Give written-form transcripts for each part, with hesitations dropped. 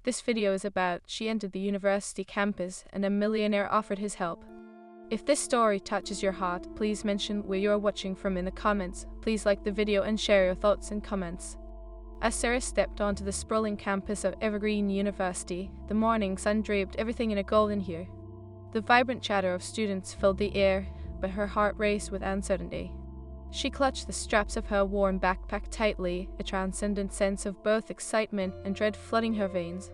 This video is about she entered the university campus and a millionaire offered his help. If this story touches your heart, please mention where you are watching from in the comments. Please like the video and share your thoughts in comments. As Sarah stepped onto the sprawling campus of Evergreen University, the morning sun draped everything in a golden hue. The vibrant chatter of students filled the air, but her heart raced with uncertainty. She clutched the straps of her worn backpack tightly, a transcendent sense of both excitement and dread flooding her veins.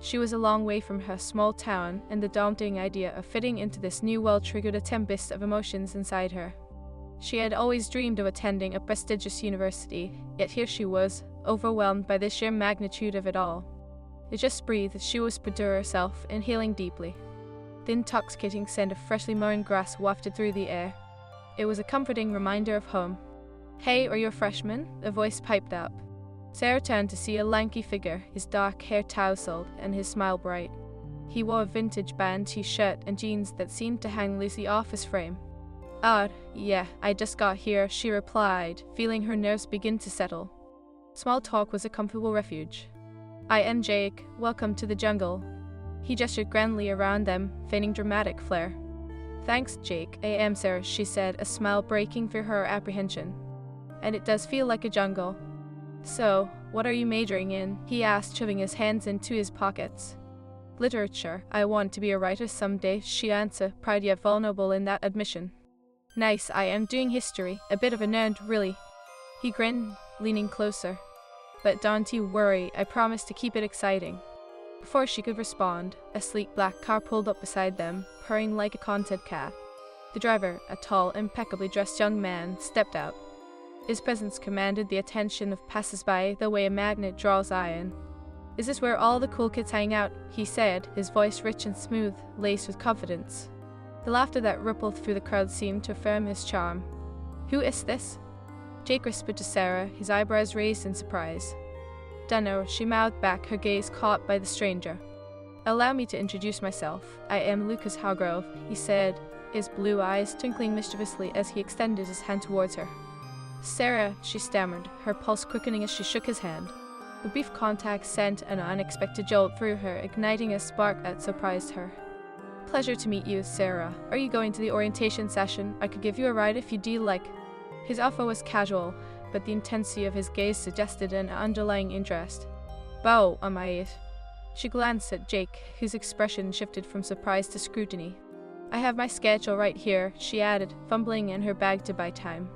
She was a long way from her small town, and the daunting idea of fitting into this new world triggered a tempest of emotions inside her. She had always dreamed of attending a prestigious university, yet here she was, overwhelmed by the sheer magnitude of it all. It just breathed as she whispered to herself, inhaling deeply. The intoxicating scent of freshly mown grass wafted through the air. It was a comforting reminder of home. "Hey, are you a freshman?" a voice piped up. Sarah turned to see a lanky figure, his dark hair tousled and his smile bright. He wore a vintage band t-shirt and jeans that seemed to hang loosely off his frame. Yeah, I just got here," she replied, feeling her nerves begin to settle. Small talk was a comfortable refuge. "I am Jake, welcome to the jungle." He gestured grandly around them, feigning dramatic flair. "Thanks, Jake, I am Sarah," she said, a smile breaking through her apprehension. "And it does feel like a jungle." "So, what are you majoring in?" he asked, shoving his hands into his pockets. "Literature. I want to be a writer someday," she answered, proud yet vulnerable in that admission. "Nice, I am doing history. A bit of a nerd, really." He grinned, leaning closer. "But don't you worry, I promise to keep it exciting." Before she could respond, a sleek black car pulled up beside them, purring like a content cat. The driver, a tall, impeccably dressed young man, stepped out. His presence commanded the attention of passers-by the way a magnet draws iron. "Is this where all the cool kids hang out?" he said, his voice rich and smooth, laced with confidence. The laughter that rippled through the crowd seemed to affirm his charm. "Who is this?" Jake whispered to Sarah, his eyebrows raised in surprise. "Dunno," she mouthed back, her gaze caught by the stranger. "Allow me to introduce myself. I am Lucas Hargrove," he said, his blue eyes twinkling mischievously as he extended his hand towards her. "Sarah," she stammered, her pulse quickening as she shook his hand. The brief contact sent an unexpected jolt through her, igniting a spark that surprised her. "Pleasure to meet you, Sarah. Are you going to the orientation session? I could give you a ride if you'd like." His offer was casual, but the intensity of his gaze suggested an underlying interest. "Bow, am I it?" She glanced at Jake, whose expression shifted from surprise to scrutiny. "I have my schedule right here," she added, fumbling in her bag to buy time.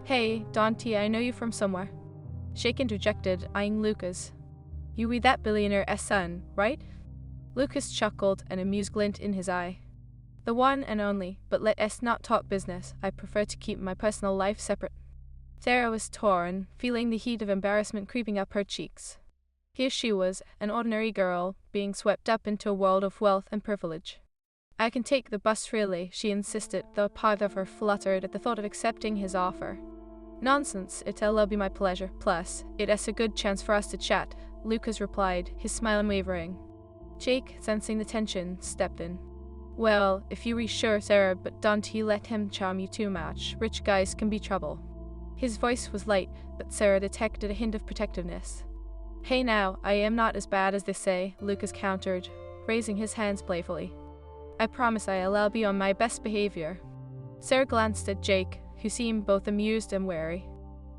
"Hey, Dante, I know you from somewhere." Jake interjected, eyeing Lucas. "You be that billionaire's son, right?" Lucas chuckled, an amused glint in his eye. "The one and only, but let us not talk business. I prefer to keep my personal life separate." Sarah was torn, feeling the heat of embarrassment creeping up her cheeks. Here she was, an ordinary girl, being swept up into a world of wealth and privilege. "I can take the bus really," she insisted, though part of her fluttered at the thought of accepting his offer. "Nonsense, it'll be my pleasure. Plus, it is a good chance for us to chat," Lucas replied, his smile unwavering. Jake, sensing the tension, stepped in. "Well, if you reassure Sarah, but don't let him charm you too much. Rich guys can be trouble." His voice was light, but Sarah detected a hint of protectiveness. "Hey now, I am not as bad as they say," Lucas countered, raising his hands playfully. "I promise I'll be on my best behavior." Sarah glanced at Jake, who seemed both amused and wary.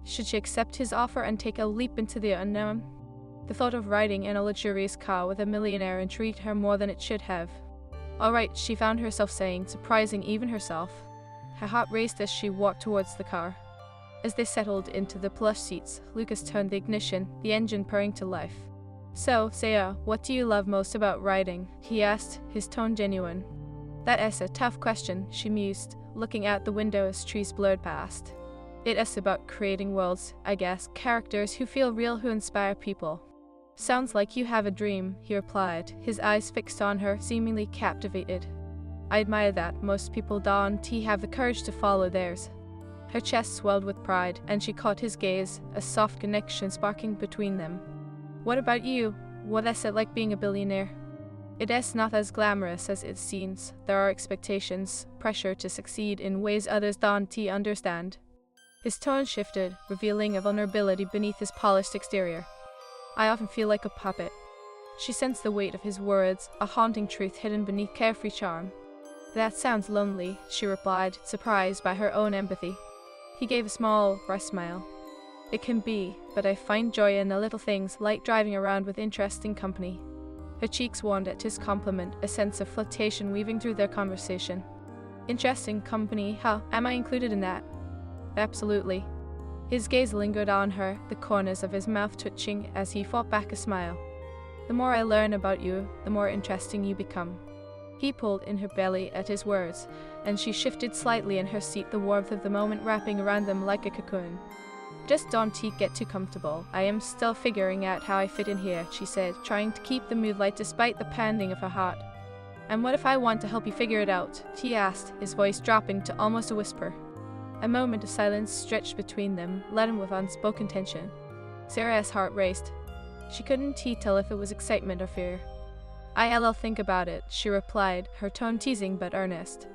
Should she accept his offer and take a leap into the unknown? The thought of riding in a luxurious car with a millionaire intrigued her more than it should have. "All right," she found herself saying, surprising even herself. Her heart raced as she walked towards the car. As they settled into the plush seats, Lucas turned the ignition, the engine purring to life. "So, Sarah, what do you love most about riding?" he asked, his tone genuine. "That is a tough question," she mused, looking out the window as trees blurred past. "It is about creating worlds, I guess, characters who feel real, who inspire people." "Sounds like you have a dream," he replied, his eyes fixed on her, seemingly captivated. "I admire that. Most people don't have the courage to follow theirs." Her chest swelled with pride, and she caught his gaze, a soft connection sparking between them. "What about you? What is it like being a billionaire?" "It is not as glamorous as it seems. There are expectations, pressure to succeed in ways others don't understand." His tone shifted, revealing a vulnerability beneath his polished exterior. "I often feel like a puppet." She sensed the weight of his words, a haunting truth hidden beneath carefree charm. "That sounds lonely," she replied, surprised by her own empathy. He gave a small, wry smile. "It can be, but I find joy in the little things, like driving around with interesting company." Her cheeks warmed at his compliment, a sense of flirtation weaving through their conversation. "Interesting company, huh? Am I included in that?" "Absolutely." His gaze lingered on her, the corners of his mouth twitching as he fought back a smile. "The more I learn about you, the more interesting you become." He pulled in her belly at his words, and she shifted slightly in her seat, the warmth of the moment wrapping around them like a cocoon. "Just don't get too comfortable. I am still figuring out how I fit in here," she said, trying to keep the mood light despite the pounding of her heart. "And what if I want to help you figure it out?" he asked, his voice dropping to almost a whisper. A moment of silence stretched between them, laden with unspoken tension. Sarah's heart raced. She couldn't tell if it was excitement or fear. "I'll think about it," she replied, her tone teasing but earnest.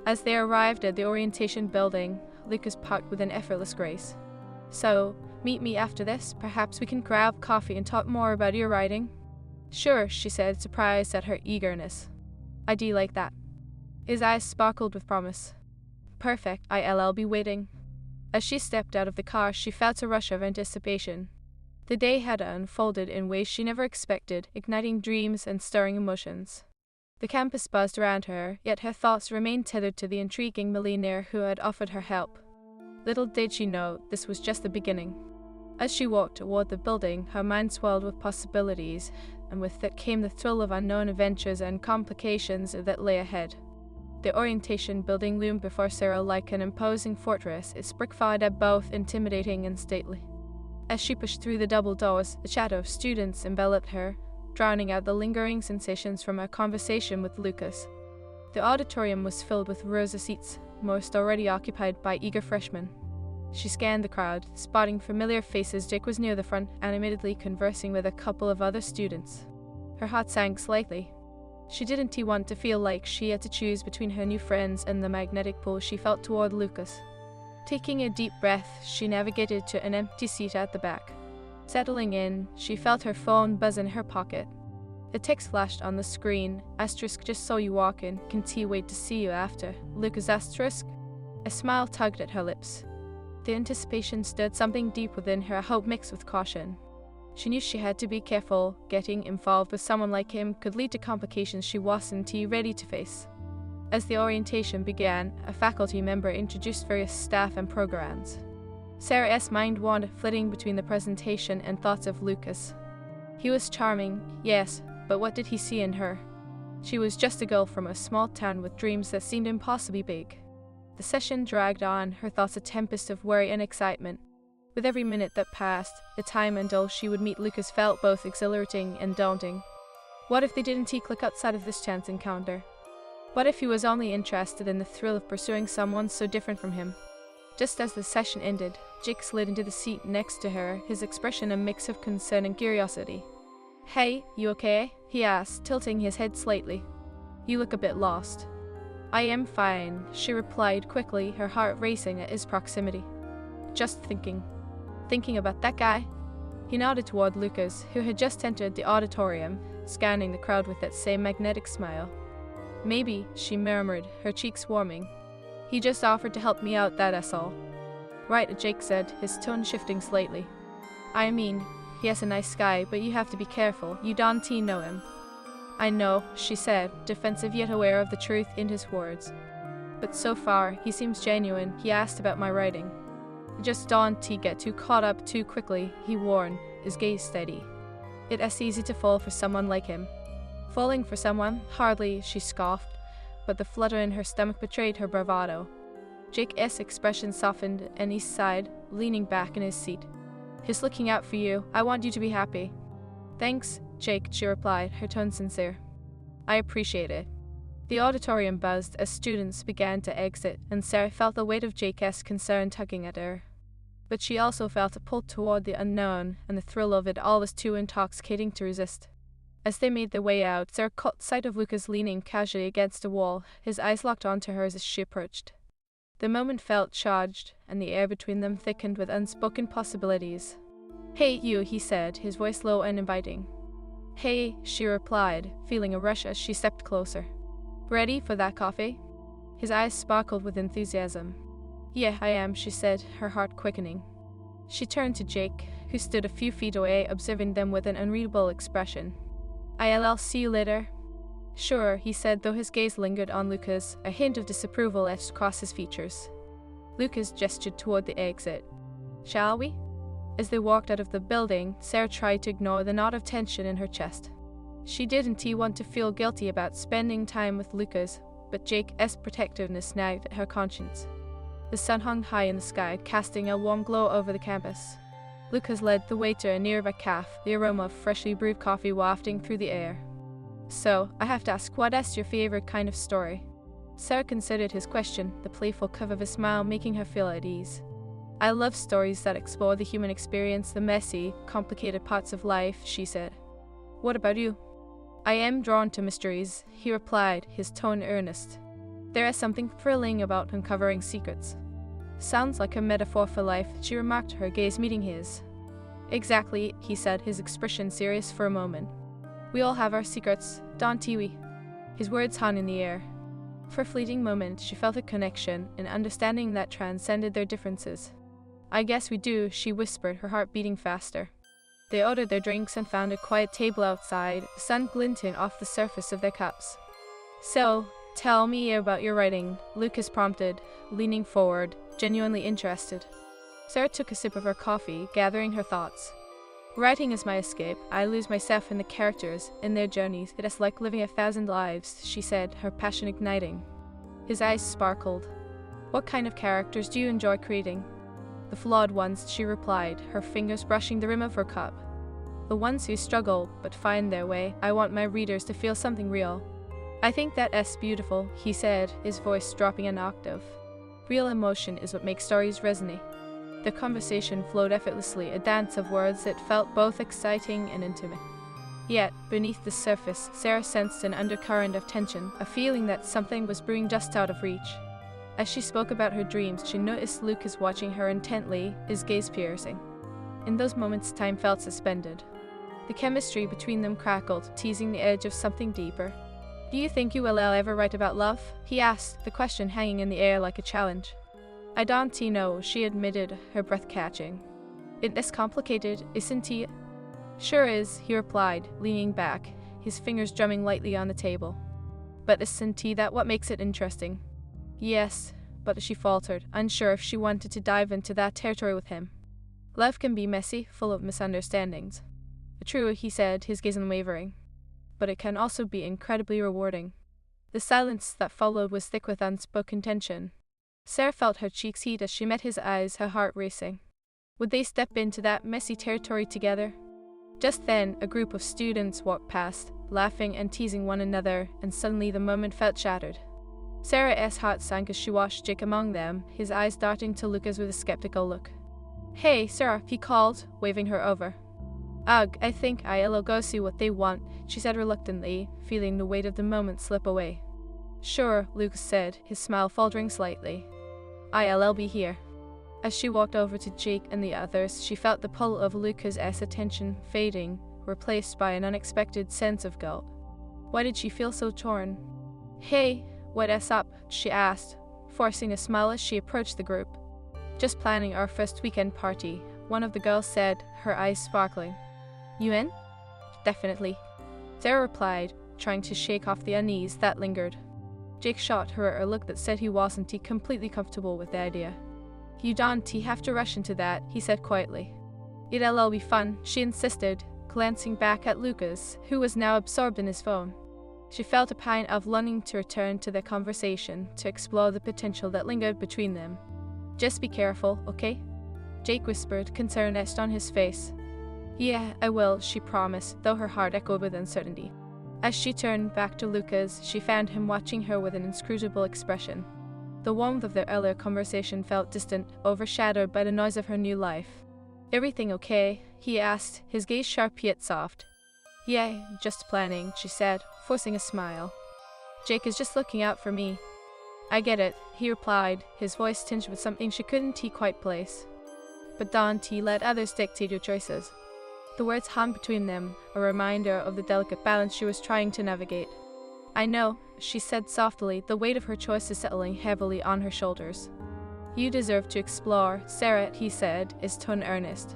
As they arrived at the orientation building, Lucas parked with an effortless grace. "So, meet me after this. Perhaps we can grab coffee and talk more about your writing." "Sure," she said, surprised at her eagerness. "I do like that." His eyes sparkled with promise. "Perfect, I'll be waiting." As she stepped out of the car, she felt a rush of anticipation. The day had unfolded in ways she never expected, igniting dreams and stirring emotions. The campus buzzed around her, yet her thoughts remained tethered to the intriguing millionaire who had offered her help. Little did she know this was just the beginning. As she walked toward the building, her mind swelled with possibilities, and with it came the thrill of unknown adventures and complications that lay ahead. The orientation building loomed before Sarah like an imposing fortress, its brick facade both intimidating and stately. As she pushed through the double doors, the shadow of students enveloped her, drowning out the lingering sensations from her conversation with Lucas. The auditorium was filled with rows of seats, most already occupied by eager freshmen. She scanned the crowd, spotting familiar faces. Jake was near the front, animatedly conversing with a couple of other students. Her heart sank slightly. She didn't want to feel like she had to choose between her new friends and the magnetic pull she felt toward Lucas. Taking a deep breath, she navigated to an empty seat at the back. Settling in, she felt her phone buzz in her pocket. A text flashed on the screen. "Asterisk, just saw you walk in. Can't wait to see you after." Lucas asterisk. A smile tugged at her lips. The anticipation stirred something deep within her, hope mixed with caution. She knew she had to be careful. Getting involved with someone like him could lead to complications she wasn't ready to face. As the orientation began, a faculty member introduced various staff and programs. Sarah's mind wandered, flitting between the presentation and thoughts of Lucas. He was charming, yes, but what did he see in her? She was just a girl from a small town with dreams that seemed impossibly big. The session dragged on, her thoughts a tempest of worry and excitement. With every minute that passed, the time until she would meet Lucas felt both exhilarating and daunting. What if they didn't click outside of this chance encounter? What if he was only interested in the thrill of pursuing someone so different from him? Just as the session ended, Jake slid into the seat next to her, his expression a mix of concern and curiosity. "Hey, you okay?" he asked, tilting his head slightly. "You look a bit lost." "I am fine," she replied quickly, her heart racing at his proximity. "Just thinking." "Thinking about that guy?" He nodded toward Lucas, who had just entered the auditorium, scanning the crowd with that same magnetic smile. "Maybe," she murmured, her cheeks warming. "He just offered to help me out, that's all." "Right," Jake said, his tone shifting slightly. "I mean, he has a nice guy, but you have to be careful. You don't know him." "I know," she said, defensive yet aware of the truth in his words. "But so far, he seems genuine." He asked about my writing. "Just don't get too caught up too quickly," he warned, his gaze steady. "It's easy to fall for someone like him." "Falling for someone? Hardly," she scoffed, but the flutter in her stomach betrayed her bravado. Jake's expression softened, and he sighed, leaning back in his seat. "He's looking out for you. I want you to be happy." "Thanks, Jake," she replied, her tone sincere. "I appreciate it." The auditorium buzzed as students began to exit, and Sarah felt the weight of Jake's concern tugging at her. But she also felt a pull toward the unknown, and the thrill of it all was too intoxicating to resist. As they made their way out, Sarah caught sight of Lucas leaning casually against a wall, his eyes locked onto hers as she approached. The moment felt charged, and the air between them thickened with unspoken possibilities. "Hey, you," he said, his voice low and inviting. Hey, she replied, feeling a rush as she stepped closer. Ready for that coffee? His eyes sparkled with enthusiasm. Yeah, I am, she said, her heart quickening. She turned to Jake, who stood a few feet away, observing them with an unreadable expression. I'll see you later. Sure, he said, though his gaze lingered on Lucas, a hint of disapproval etched across his features. Lucas gestured toward the exit. Shall we? As they walked out of the building, Sarah tried to ignore the knot of tension in her chest. She didn't want to feel guilty about spending time with Lucas, but Jake's protectiveness nagged at her conscience. The sun hung high in the sky, casting a warm glow over the campus. Lucas led the way to a nearby cafe, the aroma of freshly brewed coffee wafting through the air. So, I have to ask, what's your favorite kind of story? Sarah considered his question, the playful curve of his smile making her feel at ease. I love stories that explore the human experience, the messy, complicated parts of life, she said. What about you? I am drawn to mysteries, he replied, his tone earnest. There is something thrilling about uncovering secrets. Sounds like a metaphor for life, she remarked, her gaze meeting his. Exactly, he said, his expression serious for a moment. We all have our secrets, don't we? His words hung in the air. For a fleeting moment, she felt a connection, an understanding that transcended their differences. I guess we do, she whispered, her heart beating faster. They ordered their drinks and found a quiet table outside, the sun glinting off the surface of their cups. So, tell me about your writing, Lucas prompted, leaning forward, genuinely interested. Sarah took a sip of her coffee, gathering her thoughts. Writing is my escape. I lose myself in the characters, in their journeys. It is like living 1,000 lives, she said, her passion igniting. His eyes sparkled. What kind of characters do you enjoy creating? The flawed ones, she replied, her fingers brushing the rim of her cup. The ones who struggle, but find their way. I want my readers to feel something real. I think that's beautiful, he said, his voice dropping an octave. Real emotion is what makes stories resonate. The conversation flowed effortlessly, a dance of words that felt both exciting and intimate. Yet, beneath the surface, Sarah sensed an undercurrent of tension, a feeling that something was brewing just out of reach. As she spoke about her dreams, she noticed Lucas watching her intently, his gaze piercing. In those moments, time felt suspended. The chemistry between them crackled, teasing the edge of something deeper. Do you think you will ever write about love? He asked, the question hanging in the air like a challenge. I don't know, she admitted, her breath catching. It is complicated, isn't it? Sure is, he replied, leaning back, his fingers drumming lightly on the table. But isn't that what makes it interesting? Yes, but she faltered, unsure if she wanted to dive into that territory with him. Love can be messy, full of misunderstandings. True, he said, his gaze unwavering. But it can also be incredibly rewarding. The silence that followed was thick with unspoken tension. Sarah felt her cheeks heat as she met his eyes, her heart racing. Would they step into that messy territory together? Just then, a group of students walked past, laughing and teasing one another, and suddenly the moment felt shattered. Sarah's heart sank as she watched Jake among them, his eyes darting to Lucas with a skeptical look. Hey, Sarah, he called, waving her over. Ugh, I think I'll go see what they want, she said reluctantly, feeling the weight of the moment slip away. Sure, Lucas said, his smile faltering slightly. I'll be here. As she walked over to Jake and the others, she felt the pull of Lucas's attention fading, replaced by an unexpected sense of guilt. Why did she feel so torn? Hey, what's up? She asked, forcing a smile as she approached the group. Just planning our first weekend party, one of the girls said, her eyes sparkling. You in? Definitely. Sarah replied, trying to shake off the unease that lingered. Jake shot her a look that said he wasn't completely comfortable with the idea. You don't have to rush into that, he said quietly. It'll be fun, she insisted, glancing back at Lucas, who was now absorbed in his phone. She felt a pang of longing to return to their conversation, to explore the potential that lingered between them. Just be careful, okay? Jake whispered, concern etched on his face. Yeah, I will, she promised, though her heart echoed with uncertainty. As she turned back to Lucas, she found him watching her with an inscrutable expression. The warmth of their earlier conversation felt distant, overshadowed by the noise of her new life. Everything okay? He asked, his gaze sharp yet soft. Yeah, just planning, she said, forcing a smile. Jake is just looking out for me. I get it, he replied, his voice tinged with something she couldn't quite place. But don't let others dictate your choices. The words hung between them, a reminder of the delicate balance she was trying to navigate. "I know," she said softly, the weight of her choices settling heavily on her shoulders. "You deserve to explore, Sarah," he said, his tone earnest.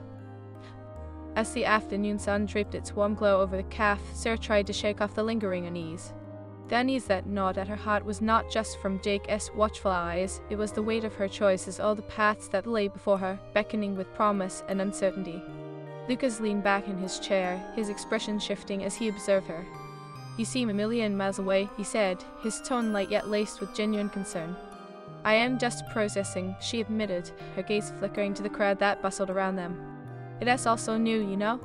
As the afternoon sun draped its warm glow over the calf, Sarah tried to shake off the lingering unease. The unease that gnawed at her heart was not just from Jake's watchful eyes, it was the weight of her choices, all the paths that lay before her, beckoning with promise and uncertainty. Lucas leaned back in his chair, his expression shifting as he observed her. "You seem a million miles away," he said, his tone light yet laced with genuine concern. "I am just processing," she admitted, her gaze flickering to the crowd that bustled around them. "It's also new, you know?"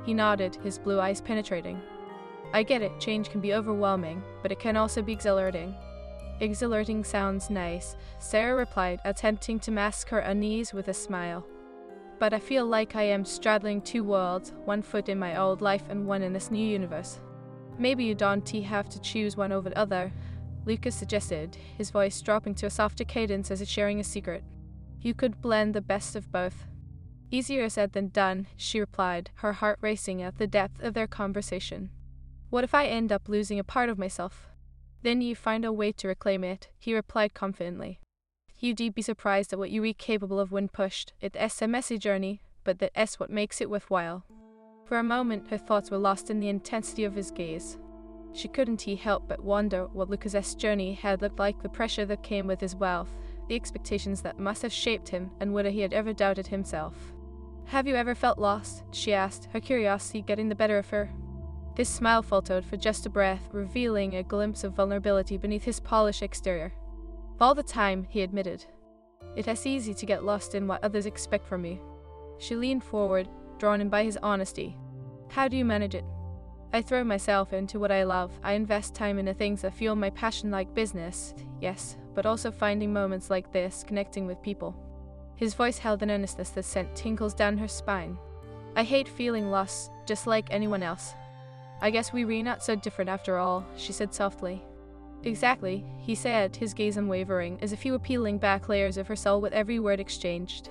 He nodded, his blue eyes penetrating. "I get it, change can be overwhelming, but it can also be exhilarating." "Exhilarating sounds nice," Sarah replied, attempting to mask her unease with a smile. "But I feel like I am straddling two worlds, one foot in my old life and one in this new universe." "Maybe you don't have to choose one over the other," Lucas suggested, his voice dropping to a softer cadence as if sharing a secret. "You could blend the best of both." "Easier said than done," she replied, her heart racing at the depth of their conversation. "What if I end up losing a part of myself?" "Then you find a way to reclaim it," he replied confidently. "You'd be surprised at what you're capable of when pushed. It's a messy journey, but that's what makes it worthwhile." For a moment, her thoughts were lost in the intensity of his gaze. She couldn't help but wonder what Lucas's journey had looked like, the pressure that came with his wealth, the expectations that must have shaped him, and whether he had ever doubted himself. "Have you ever felt lost?" she asked, her curiosity getting the better of her. His smile faltered for just a breath, revealing a glimpse of vulnerability beneath his polished exterior. "All the time," he admitted. "It's easy to get lost in what others expect from you." She leaned forward, drawn in by his honesty. "How do you manage it?" "I throw myself into what I love. I invest time in the things that fuel my passion, like business, yes, but also finding moments like this, connecting with people." His voice held an earnestness that sent tingles down her spine. "I hate feeling lost, just like anyone else." "I guess we're not so different after all," she said softly. "Exactly," he said, his gaze unwavering, as if he were peeling back layers of her soul with every word exchanged.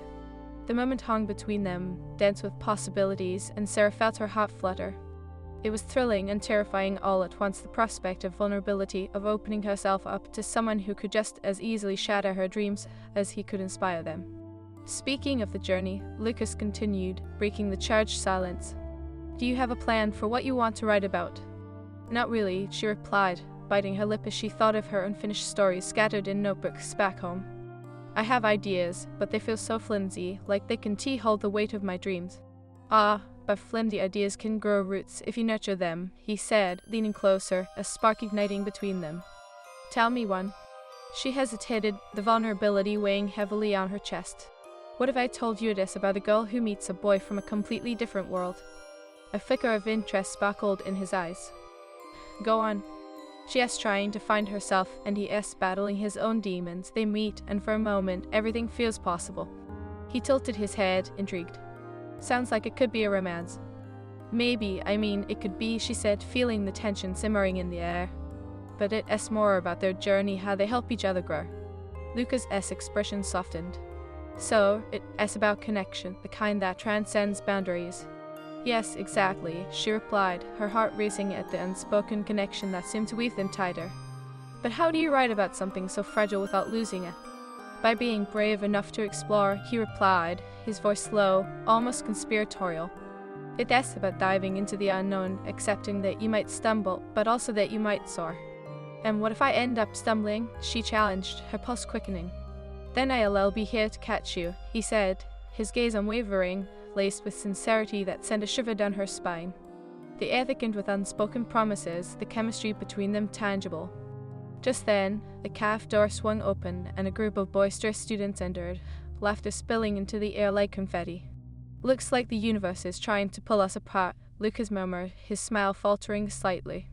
The moment hung between them, dense with possibilities, and Sarah felt her heart flutter. It was thrilling and terrifying all at once, the prospect of vulnerability, of opening herself up to someone who could just as easily shatter her dreams as he could inspire them. "Speaking of the journey," Lucas continued, breaking the charged silence. "Do you have a plan for what you want to write about?" "Not really," she replied, biting her lip as she thought of her unfinished stories scattered in notebooks back home. "I have ideas, but they feel so flimsy, like they can hold the weight of my dreams." "Ah, but flimsy ideas can grow roots if you nurture them," he said, leaning closer, a spark igniting between them. "Tell me one." She hesitated, the vulnerability weighing heavily on her chest. "What if I told you this about a girl who meets a boy from a completely different world?" A flicker of interest sparkled in his eyes. "Go on." She is trying to find herself, and he is battling his own demons. They meet, and for a moment, everything feels possible. He tilted his head, intrigued. "Sounds like it could be a romance." "Maybe, it could be," she said, feeling the tension simmering in the air. "But it's more about their journey, how they help each other grow." Lucas's expression softened. "So, it's about connection, the kind that transcends boundaries." "Yes, exactly," she replied, her heart racing at the unspoken connection that seemed to weave them tighter. "But how do you write about something so fragile without losing it?" "By being brave enough to explore," he replied, his voice low, almost conspiratorial. "It's about diving into the unknown, accepting that you might stumble, but also that you might soar." "And what if I end up stumbling?" she challenged, her pulse quickening. "Then I'll be here to catch you," he said, his gaze unwavering, laced with sincerity that sent a shiver down her spine. The air thickened with unspoken promises, the chemistry between them tangible. Just then, the caf door swung open, and a group of boisterous students entered, laughter spilling into the air like confetti. "Looks like the universe is trying to pull us apart," Lucas murmured, his smile faltering slightly.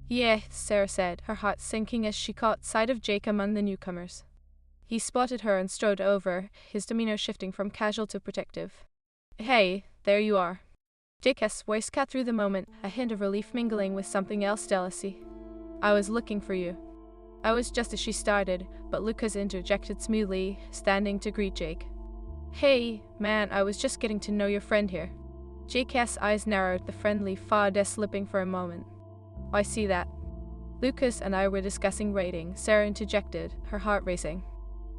"Yeah," Sarah said, her heart sinking as she caught sight of Jake among the newcomers. He spotted her and strode over, his demeanor shifting from casual to protective. "Hey, there you are." Jake's voice cut through the moment, a hint of relief mingling with something else jealousy. "I was looking for you." I was just as she started, but Lucas interjected smoothly, standing to greet Jake. "Hey, man, I was just getting to know your friend here." Jake's eyes narrowed, the friendly fade slipping for a moment. I see that. Lucas and I were discussing rating, Sarah interjected, her heart racing.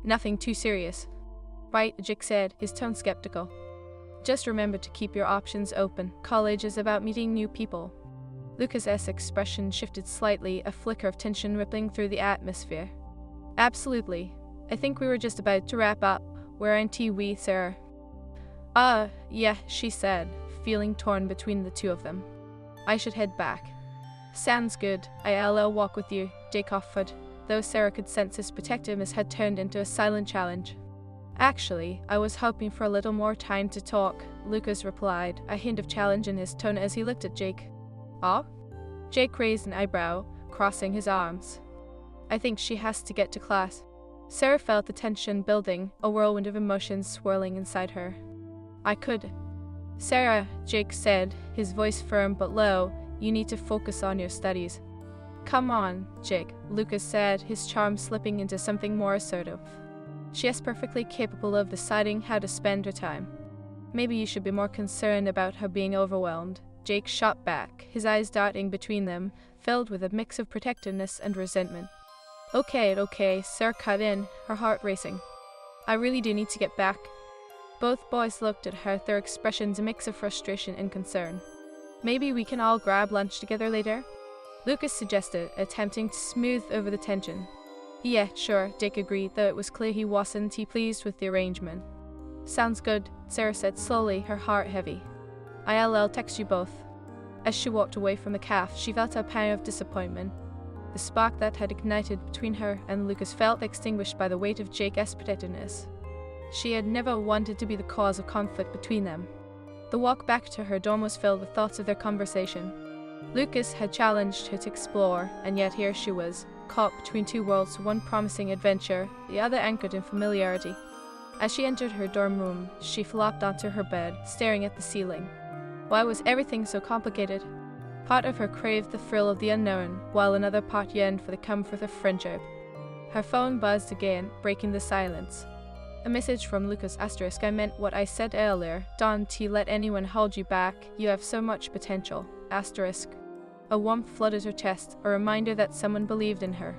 Nothing too serious. Right, Jake said, his tone skeptical. Just remember to keep your options open. College is about meeting new people. Lucas's expression shifted slightly, a flicker of tension rippling through the atmosphere. Absolutely. I think we were just about to wrap up. Weren't we, Sarah? Yeah, she said, feeling torn between the two of them. I should head back. Sounds good. I'll walk with you, Jake offered, though Sarah could sense his protectiveness had turned into a silent challenge. Actually, I was hoping for a little more time to talk, Lucas replied, a hint of challenge in his tone as he looked at Jake. Oh? Jake raised an eyebrow, crossing his arms. I think she has to get to class. Sarah felt the tension building, a whirlwind of emotions swirling inside her. I could. Sarah, Jake said, his voice firm but low, you need to focus on your studies. Come on, Jake, Lucas said, his charm slipping into something more assertive. She is perfectly capable of deciding how to spend her time. Maybe you should be more concerned about her being overwhelmed. Jake shot back, his eyes darting between them, filled with a mix of protectiveness and resentment. Okay, Sarah cut in, her heart racing. I really do need to get back. Both boys looked at her, their expressions a mix of frustration and concern. Maybe we can all grab lunch together later? Lucas suggested, attempting to smooth over the tension. Yeah, sure, Jake agreed, though it was clear he wasn't pleased with the arrangement. Sounds good, Sarah said slowly, her heart heavy. I'll text you both. As she walked away from the cafe, she felt a pang of disappointment. The spark that had ignited between her and Lucas felt extinguished by the weight of Jake's protectiveness. She had never wanted to be the cause of conflict between them. The walk back to her dorm was filled with thoughts of their conversation. Lucas had challenged her to explore, and yet here she was, caught between two worlds, one promising adventure, the other anchored in familiarity. As she entered her dorm room, she flopped onto her bed, staring at the ceiling. Why was everything so complicated? Part of her craved the thrill of the unknown, while another part yearned for the comfort of friendship. Her phone buzzed again, breaking the silence. A message from Lucas *. I meant what I said earlier. Don't let anyone hold you back. You have so much potential. *. A warmth flooded her chest, a reminder that someone believed in her.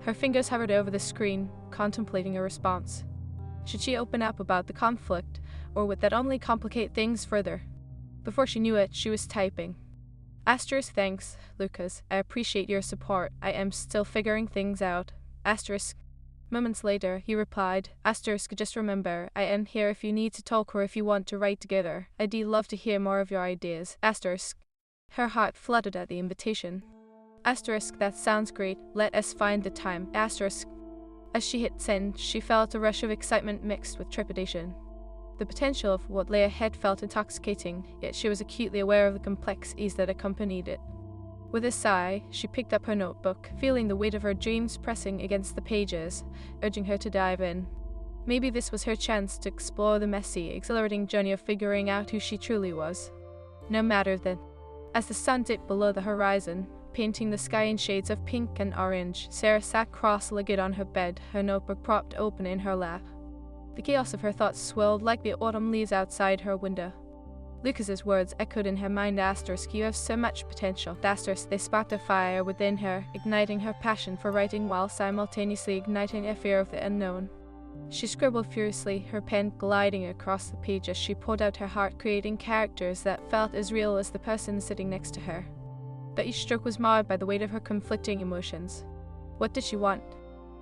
Her fingers hovered over the screen, contemplating a response. Should she open up about the conflict, or would that only complicate things further? Before she knew it, she was typing. Thanks, Lucas. I appreciate your support. I am still figuring things out. Moments later, he replied, just remember, I am here if you need to talk or if you want to write together. I'd love to hear more of your ideas. Her heart fluttered at the invitation. That sounds great. Let us find the time. As she hit send, she felt a rush of excitement mixed with trepidation. The potential of what lay ahead felt intoxicating, yet she was acutely aware of the complexities that accompanied it. With a sigh, she picked up her notebook, feeling the weight of her dreams pressing against the pages, urging her to dive in. Maybe this was her chance to explore the messy, exhilarating journey of figuring out who she truly was. No matter then. As the sun dipped below the horizon, painting the sky in shades of pink and orange, Sarah sat cross-legged on her bed, her notebook propped open in her lap. The chaos of her thoughts swirled like the autumn leaves outside her window. Lucas's words echoed in her mind. You have so much potential. They sparked a fire within her, igniting her passion for writing while simultaneously igniting a fear of the unknown. She scribbled furiously, her pen gliding across the page as she poured out her heart, creating characters that felt as real as the person sitting next to her. But each stroke was marred by the weight of her conflicting emotions. What did she want?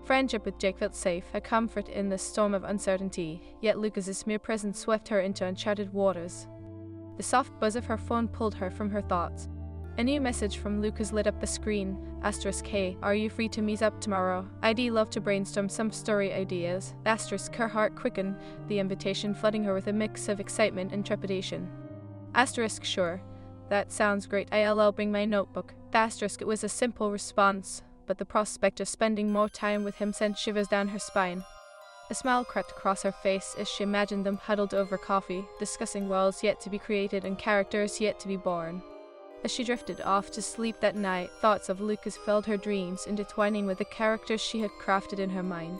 Friendship with Jake felt safe, a comfort in the storm of uncertainty, yet Lucas's mere presence swept her into uncharted waters. The soft buzz of her phone pulled her from her thoughts. A new message from Lucas lit up the screen. Hey, are you free to meet up tomorrow? I'd love to brainstorm some story ideas. Her heart quickened, the invitation flooding her with a mix of excitement and trepidation. Sure. That sounds great. I'll bring my notebook. It was a simple response, but the prospect of spending more time with him sent shivers down her spine. A smile crept across her face as she imagined them huddled over coffee, discussing worlds yet to be created and characters yet to be born. As she drifted off to sleep that night, thoughts of Lucas filled her dreams, intertwining with the characters she had crafted in her mind.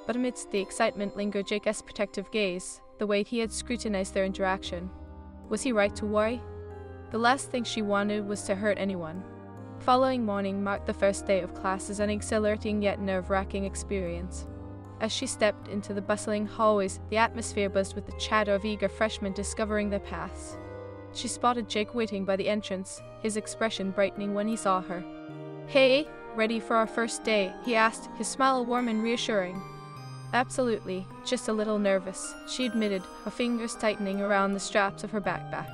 But amidst the excitement lingered Jake's protective gaze, the way he had scrutinized their interaction. Was he right to worry? The last thing she wanted was to hurt anyone. The following morning marked the first day of classes, an exhilarating yet nerve-wracking experience. As she stepped into the bustling hallways, the atmosphere buzzed with the chatter of eager freshmen discovering their paths. She spotted Jake waiting by the entrance, his expression brightening when he saw her. "Hey, ready for our first day?" he asked, his smile warm and reassuring. "Absolutely, just a little nervous," she admitted, her fingers tightening around the straps of her backpack.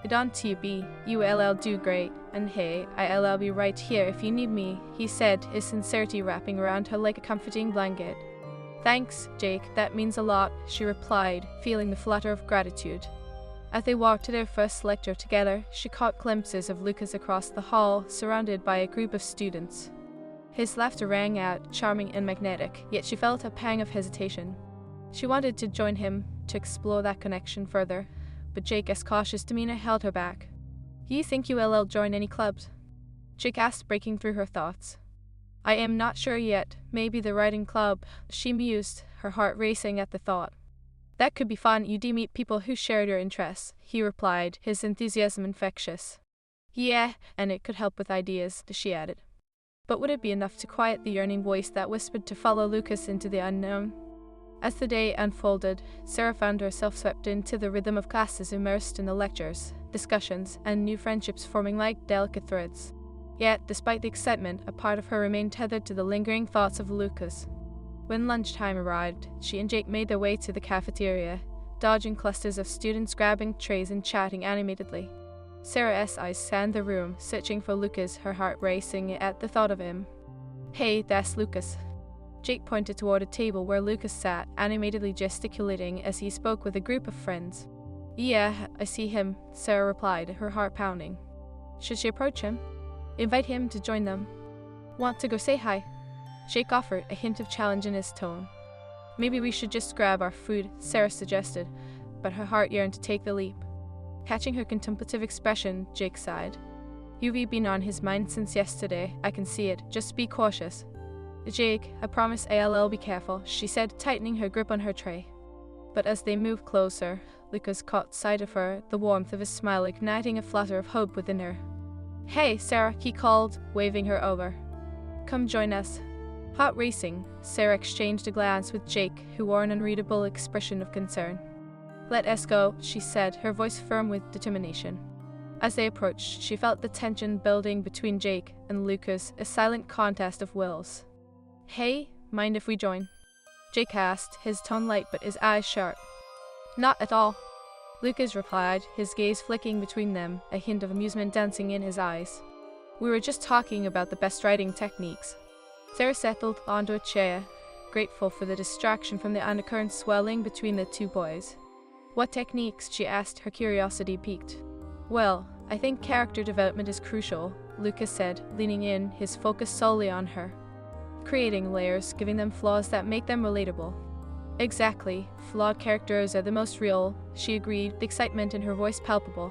"Don't be, you'll do great, and hey, I'll be right here if you need me," he said, his sincerity wrapping around her like a comforting blanket. "Thanks, Jake, that means a lot," she replied, feeling the flutter of gratitude. As they walked to their first lecture together, she caught glimpses of Lucas across the hall, surrounded by a group of students. His laughter rang out, charming and magnetic, yet she felt a pang of hesitation. She wanted to join him, to explore that connection further, but Jake's cautious demeanor held her back. "You think you will join any clubs?" Jake asked, breaking through her thoughts. "I am not sure yet, maybe the writing club," she mused, her heart racing at the thought. "That could be fun, you'd meet people who shared your interests," he replied, his enthusiasm infectious. "Yeah, and it could help with ideas," she added. But would it be enough to quiet the yearning voice that whispered to follow Lucas into the unknown? As the day unfolded, Sarah found herself swept into the rhythm of classes, immersed in the lectures, discussions, and new friendships forming like delicate threads. Yet, despite the excitement, a part of her remained tethered to the lingering thoughts of Lucas. When lunchtime arrived, she and Jake made their way to the cafeteria, dodging clusters of students grabbing trays and chatting animatedly. Sarah's eyes scanned the room, searching for Lucas, her heart racing at the thought of him. "Hey, that's Lucas." Jake pointed toward a table where Lucas sat, animatedly gesticulating as he spoke with a group of friends. "Yeah, I see him," Sarah replied, her heart pounding. Should she approach him? Invite him to join them? Want to go say hi? Jake offered, a hint of challenge in his tone. "Maybe we should just grab our food," Sarah suggested, but her heart yearned to take the leap. Catching her contemplative expression, Jake sighed. "You've been on his mind since yesterday, I can see it, just be cautious." "Jake, I promise I'll be careful," she said, tightening her grip on her tray. But as they moved closer, Lucas caught sight of her, the warmth of his smile igniting a flutter of hope within her. "Hey, Sarah," he called, waving her over. "Come join us." Heart racing, Sarah exchanged a glance with Jake, who wore an unreadable expression of concern. "Let us go," she said, her voice firm with determination. As they approached, she felt the tension building between Jake and Lucas, a silent contest of wills. "Hey, mind if we join?" Jake asked, his tone light but his eyes sharp. "Not at all," Lucas replied, his gaze flicking between them, a hint of amusement dancing in his eyes. "We were just talking about the best writing techniques." Sarah settled onto a chair, grateful for the distraction from the undercurrent swelling between the two boys. "What techniques?" she asked, her curiosity piqued. "Well, I think character development is crucial," Lucas said, leaning in, his focus solely on her. "Creating layers, giving them flaws that make them relatable." "Exactly, flawed characters are the most real," she agreed, the excitement in her voice palpable.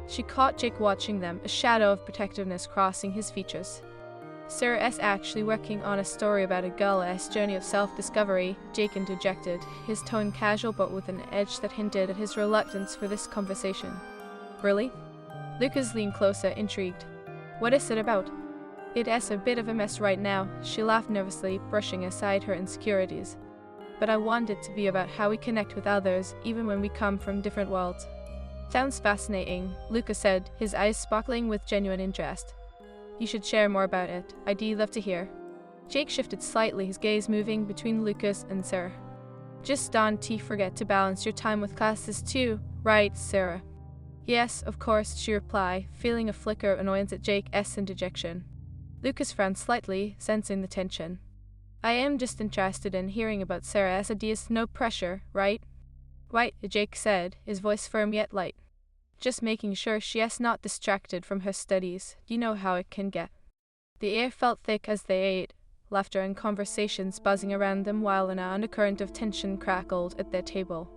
She caught Jake watching them, a shadow of protectiveness crossing his features. "Sarah's actually working on a story about a girl's journey of self-discovery," Jake interjected, his tone casual but with an edge that hinted at his reluctance for this conversation. "Really?" Lucas leaned closer, intrigued. "What is it about?" "It's a bit of a mess right now," she laughed nervously, brushing aside her insecurities. "But I want it to be about how we connect with others, even when we come from different worlds." "Sounds fascinating," Lucas said, his eyes sparkling with genuine interest. "You should share more about it. I'd love to hear." Jake shifted slightly, his gaze moving between Lucas and Sarah. "Just don't forget to balance your time with classes too, right, Sarah?" "Yes, of course," she replied, feeling a flicker of annoyance at Jake's interjection. Lucas frowned slightly, sensing the tension. "I am just interested in hearing about Sarah's ideas, no pressure, right?" "Right," Jake said, his voice firm yet light. "Just making sure she's not distracted from her studies. You know how it can get." The air felt thick as they ate, laughter and conversations buzzing around them while an undercurrent of tension crackled at their table.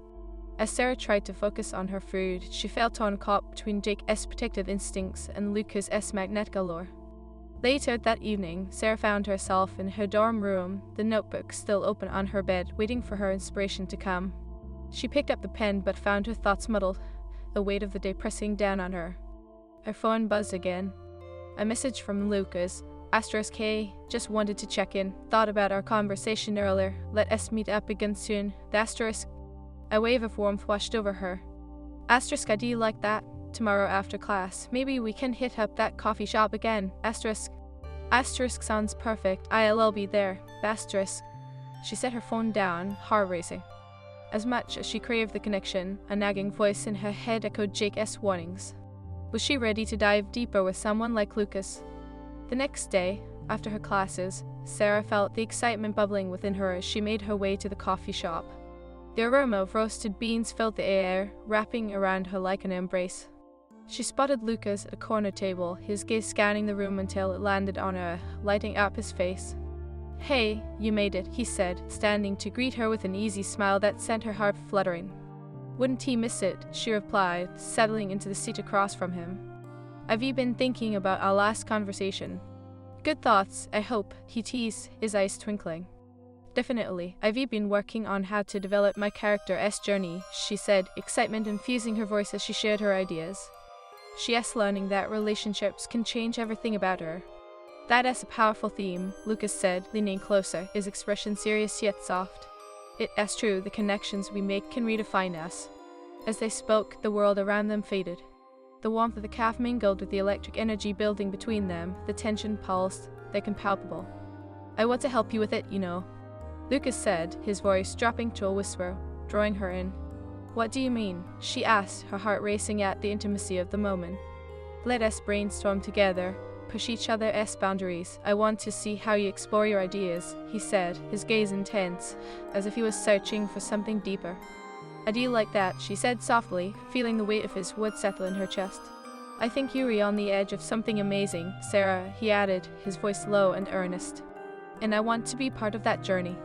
As Sarah tried to focus on her food, she felt torn caught between Jake's protective instincts and Lucas's magnetic allure. Later that evening, Sarah found herself in her dorm room, the notebook still open on her bed, waiting for her inspiration to come. She picked up the pen but found her thoughts muddled. the weight of the day pressing down on her. Her phone buzzed again. A message from Lucas. *K, just wanted to check in. Thought about our conversation earlier. Let us meet up again soon. A wave of warmth washed over her. I do like that. Tomorrow after class, maybe we can hit up that coffee shop again. Sounds perfect. I'll be there. She set her phone down, heart racing. As much as she craved the connection, a nagging voice in her head echoed Jake's warnings. Was she ready to dive deeper with someone like Lucas? The next day, after her classes, Sarah felt the excitement bubbling within her as she made her way to the coffee shop. The aroma of roasted beans filled the air, wrapping around her like an embrace. She spotted Lucas at a corner table, his gaze scanning the room until it landed on her, lighting up his face. "Hey, you made it," he said, standing to greet her with an easy smile that sent her heart fluttering. "Wouldn't he miss it?" she replied, settling into the seat across from him. "Have you been thinking about our last conversation?" "Good thoughts, I hope," he teased, his eyes twinkling. "Definitely. I've been working on how to develop my character's journey," she said, excitement infusing her voice as she shared her ideas. She's learning that relationships can change everything about her. "That's a powerful theme," Lucas said, leaning closer, his expression serious yet soft. "It's true, the connections we make can redefine us." As they spoke, the world around them faded. The warmth of the cafe mingled with the electric energy building between them, the tension pulsed, thick and palpable. "I want to help you with it, you know," Lucas said, his voice dropping to a whisper, drawing her in. "What do you mean?" she asked, her heart racing at the intimacy of the moment. "Let us brainstorm together, push each other's boundaries. I want to see how you explore your ideas," he said, his gaze intense, as if he was searching for something deeper. "I do like that," she said softly, feeling the weight of his wood settle in her chest. "I think you're on the edge of something amazing, Sarah," he added, his voice low and earnest. "And I want to be part of that journey."